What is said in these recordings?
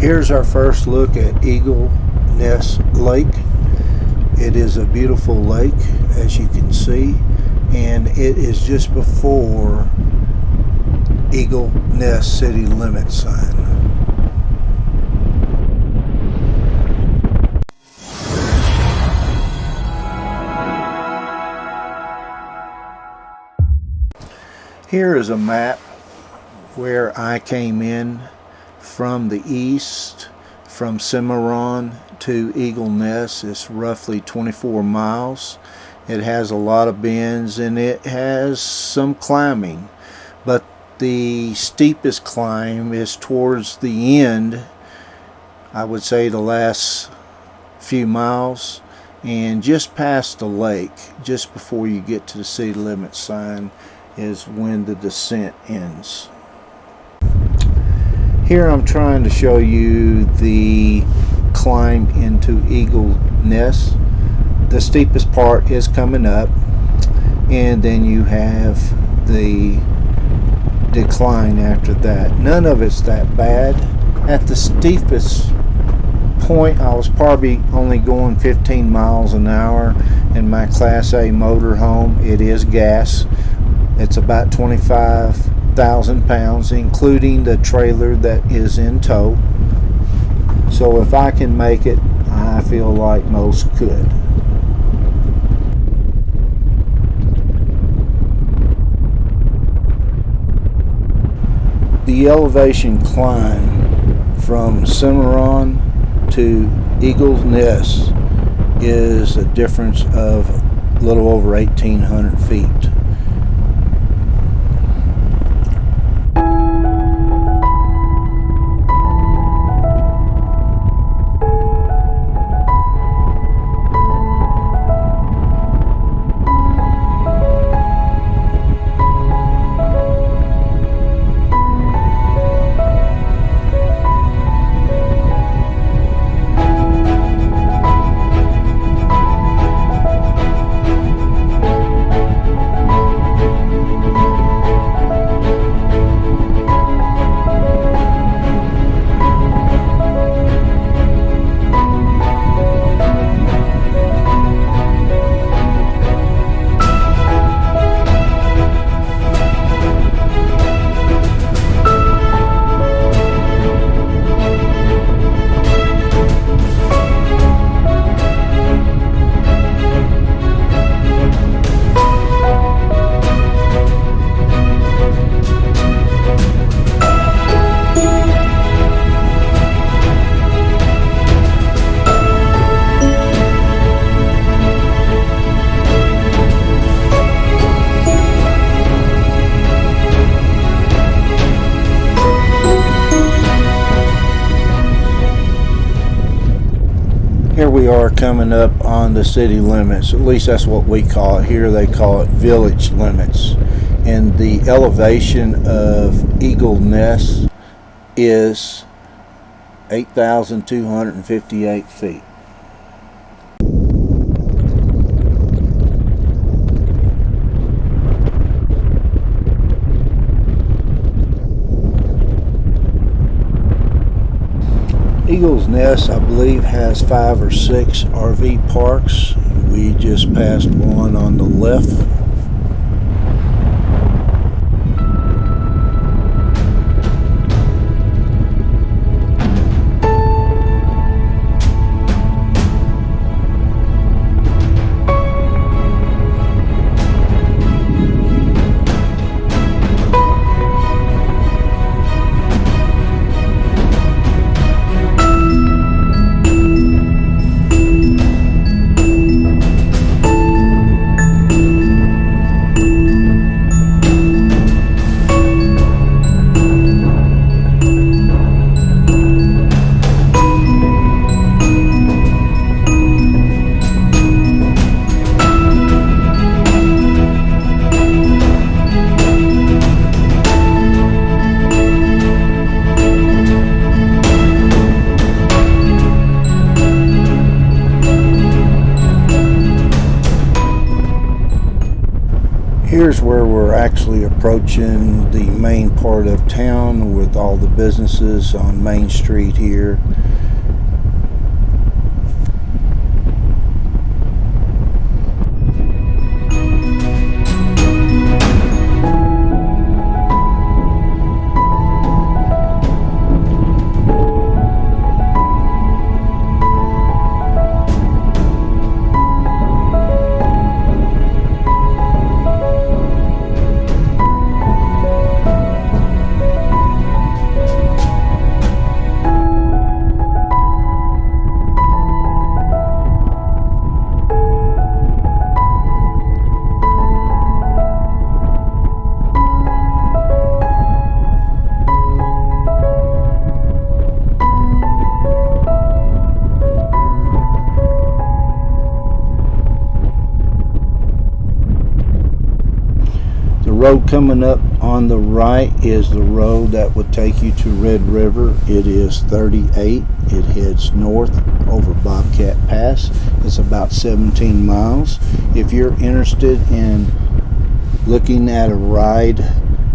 Here's our first look at Eagle Nest Lake. It is a beautiful lake, as you can see, and it is just before Eagle Nest city limit sign. Here is a map where I came in from the east, from Cimarron to Eagle Nest. It's roughly 24 miles. It has a lot of bends and it has some climbing, but the steepest climb is towards the end. I would say the last few miles, and just past the lake, just before you get to the city limit sign, is when the descent ends. Here I'm trying to show you the climb into Eagle Nest. The steepest part is coming up, and then you have the decline after that. None of it's that bad. At the steepest point, I was probably only going 15 miles an hour in my Class A motorhome. It is gas. It's about 25,000 pounds, including the trailer that is in tow. So if I can make it, I feel like most could. The elevation climb from Cimarron to Eagle Nest is a difference of a little over 1,800 feet. Here we are coming up on the city limits. At least that's what we call it. Here they call it village limits. And the elevation of Eagle Nest is 8,258 feet. Eagle's Nest, I believe, has 5 or 6 RV parks. We just passed one on the left. Here's where we're actually approaching the main part of town with all the businesses on Main Street here. Road coming up on the right is the road that would take you to Red River. It is 38. It heads north over Bobcat Pass. It's about 17 miles. If you're interested in looking at a ride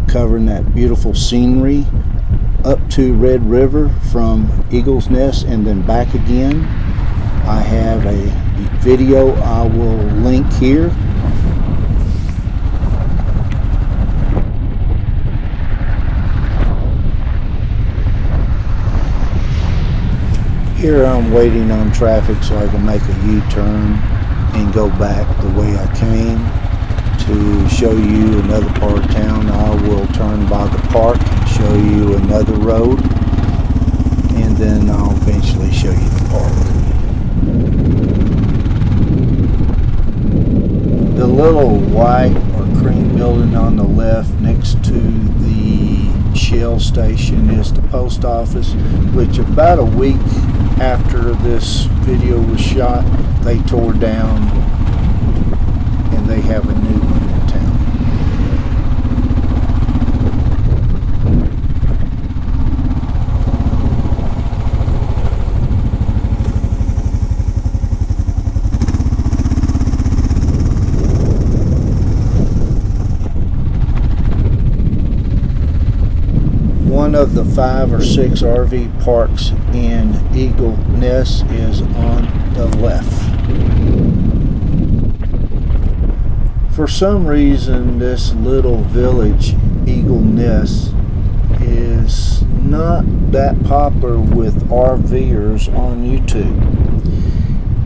covering that beautiful scenery up to Red River from Eagle's Nest and then back again, I have a video I will link here. Here I'm waiting on traffic so I can make a U-turn and go back the way I came. To show you another part of town, I will turn by the park and show you another road, and then I'll eventually show you the park. The little white or cream building on the left next to the Shell station is the post office, which about a week after this video was shot, they tore down, and they have a new one in town. One of the 5 or 6 RV parks in Eagle Nest is on the left. For some reason, this little village, Eagle Nest, is not that popular with RVers on YouTube.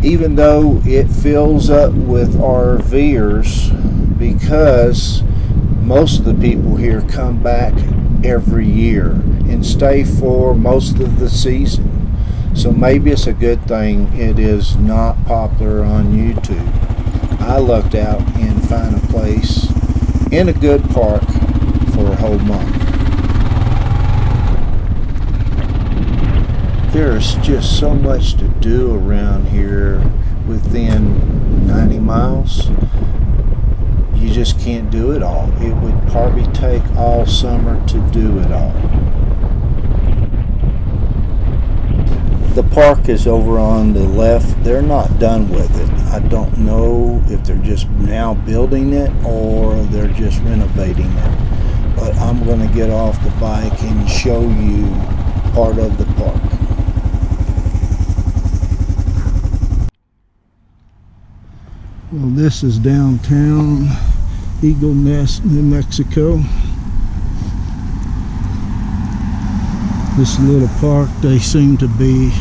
Even though it fills up with RVers, because most of the people here come back every year and stay for most of the season. So maybe it's a good thing it is not popular on YouTube. I lucked out and found a place in a good park for a whole month. There's just so much to do around here within 90 miles. You just can't do it all. It would probably take all summer to do it all. The park is over on the left. They're not done with it. I don't know if they're just now building it or they're just renovating it. But I'm going to get off the bike and show you part of the park. Well, this is downtown Eagle Nest, New Mexico. This little park they seem to be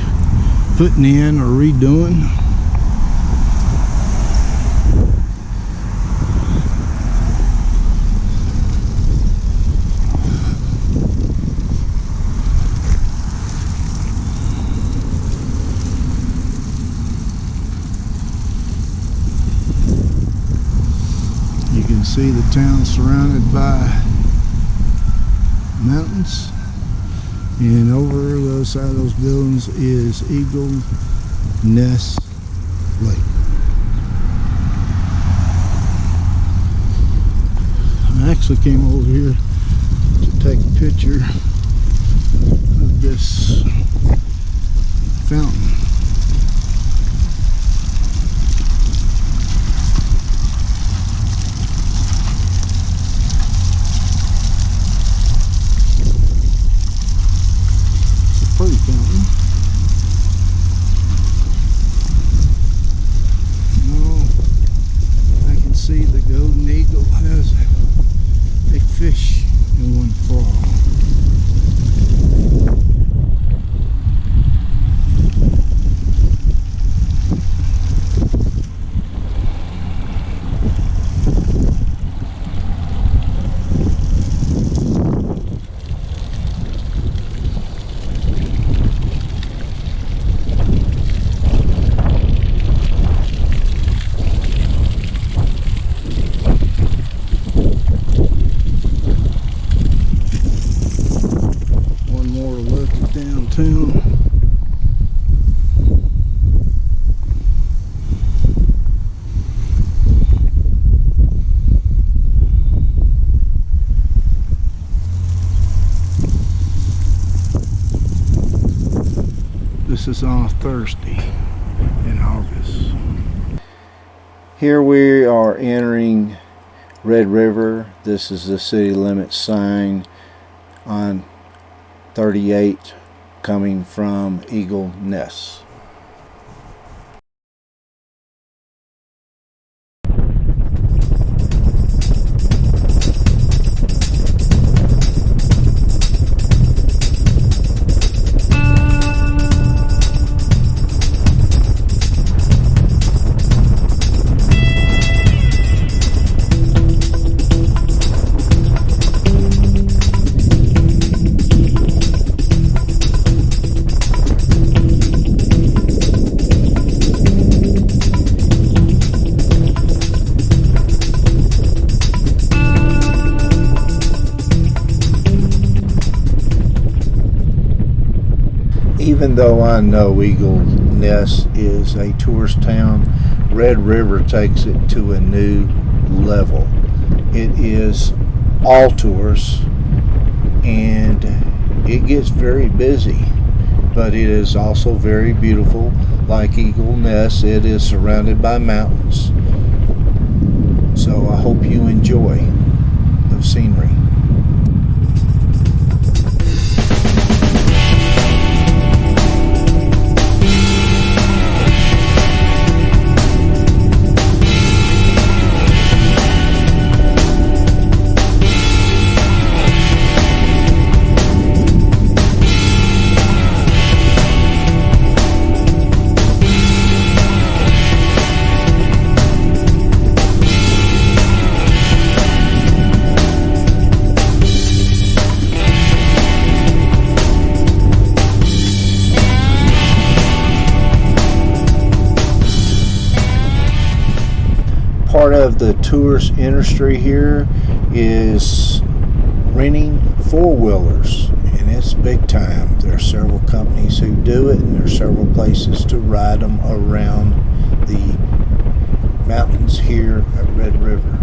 putting in or redoing. You can see the town surrounded by mountains, and over the other side of those buildings is Eagle Nest Lake. I actually came over here to take a picture of this fountain. Morning, Captain. Oh, I can see the golden eagle has a fish in one claw. Downtown. This is on a Thursday in August. Here we are entering Red River. This is the city limit sign on 38 coming from Eagle Ness. Even though I know Eagle Ness is a tourist town, Red River takes it to a new level. It is all tourists and it gets very busy, but it is also very beautiful. Like Eagle Ness, it is surrounded by mountains. So I hope you enjoy the scenery. Part of the tourist industry here is renting four-wheelers, and it's big time. There are several companies who do it, and there are several places to ride them around the mountains here at Red River.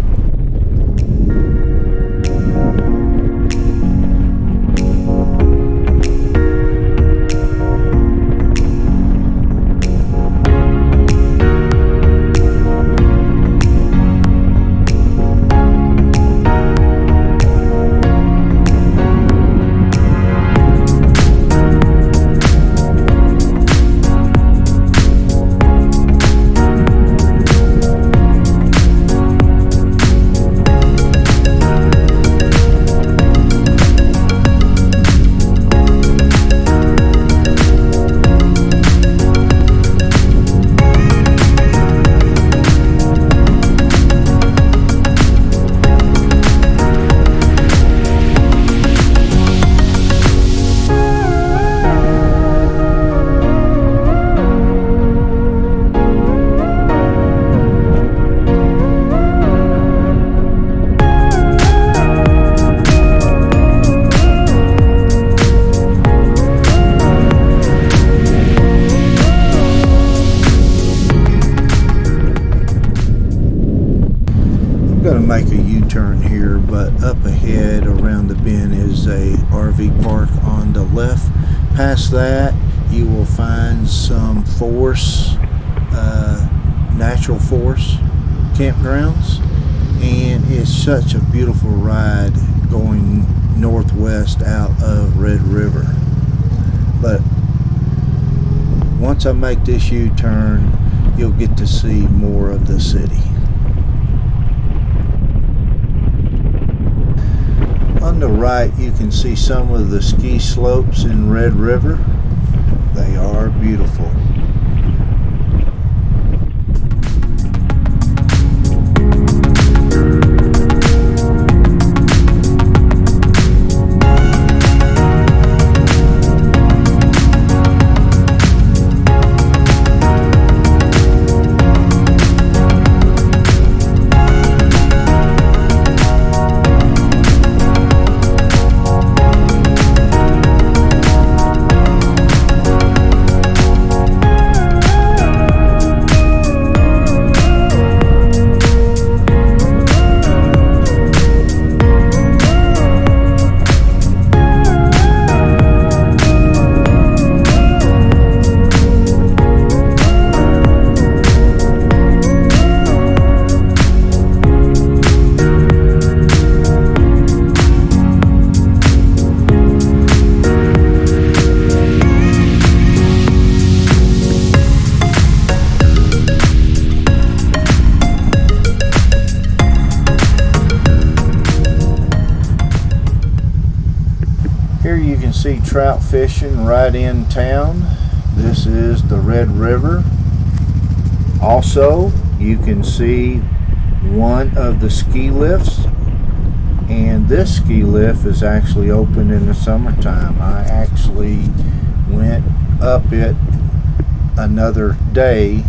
Make a U-turn here, but up ahead around the bend is a RV park on the left. Past that you will find some natural forest campgrounds, and it's such a beautiful ride going northwest out of Red River. But once I make this U-turn, you'll get to see more of the city. On the right, you can see some of the ski slopes in Red River. They are beautiful. Here you can see trout fishing right in town. This is the Red River. Also, you can see one of the ski lifts, and this ski lift is actually open in the summertime. I actually went up it another day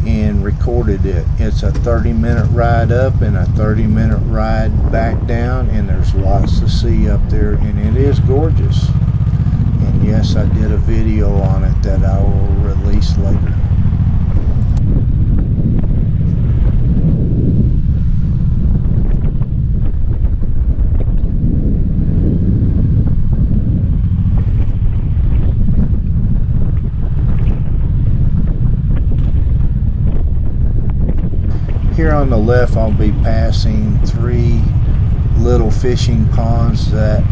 and recorded it. It's a 30-minute ride up and a 30-minute ride back down, and there's lots to see up there, and it is gorgeous. And yes, I did a video on it that I will release later. Here on the left, I'll be passing 3 little fishing ponds that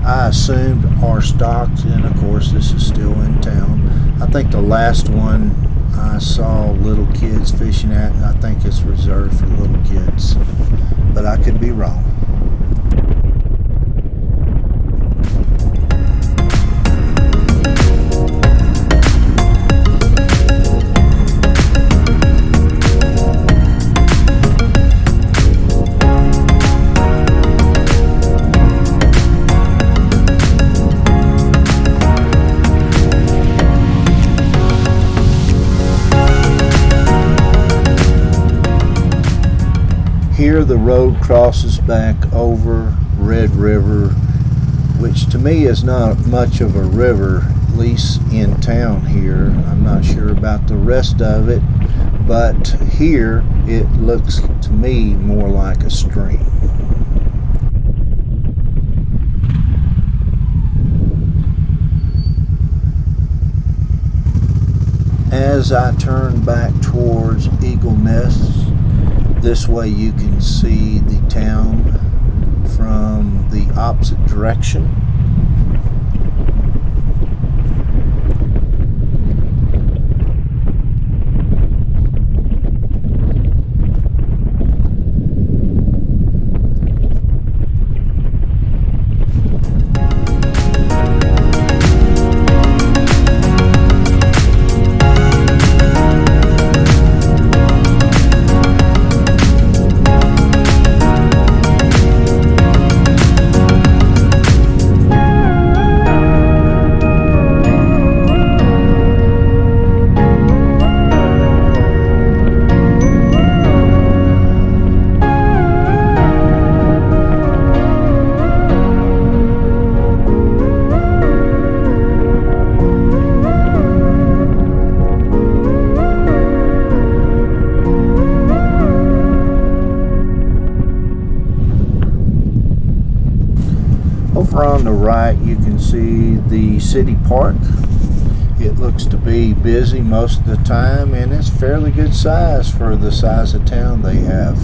I assumed are stocked, and of course this is still in town. I think the last one I saw little kids fishing at, and I think it's reserved for little kids, but I could be wrong. Here the road crosses back over Red River, which to me is not much of a river, at least in town here. I'm not sure about the rest of it, but here it looks to me more like a stream. As I turn back towards Eagle Nest, this way you can see the town from the opposite direction. Over on the right, you can see the city park. It looks to be busy most of the time, and it's fairly good size for the size of town they have.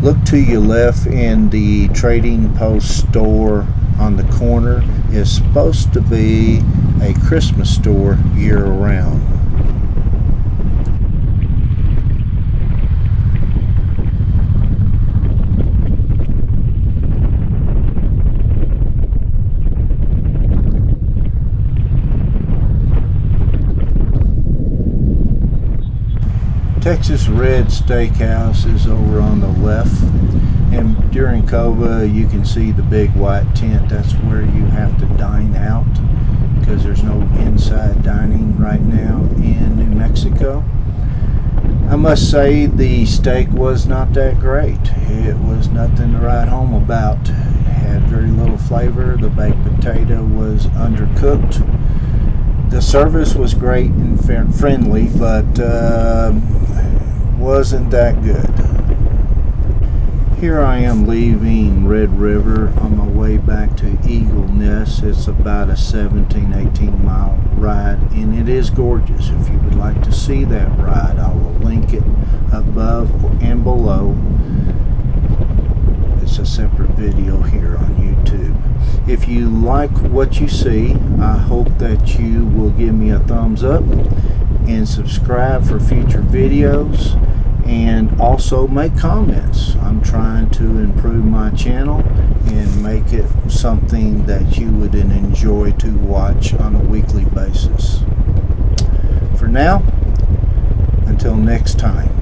look to your left, in the trading post store on the corner is supposed to be a Christmas store year round. Texas Red Steakhouse is over on the left, and during COVID you can see the big white tent. That's where you have to dine out because there's no inside dining right now in New Mexico. I must say the steak was not that great. It was nothing to write home about. It had very little flavor. The baked potato was undercooked. The service was great and friendly, but wasn't that good. Here I am leaving Red River on my way back to Eagle Nest. It's about a 17-18 mile ride, and it is gorgeous. If you would like to see that ride, I will link it above and below. It's a separate video here on YouTube. If you like what you see, I hope that you will give me a thumbs up and subscribe for future videos, and also make comments. I'm trying to improve my channel and make it something that you would enjoy to watch on a weekly basis. For now, until next time.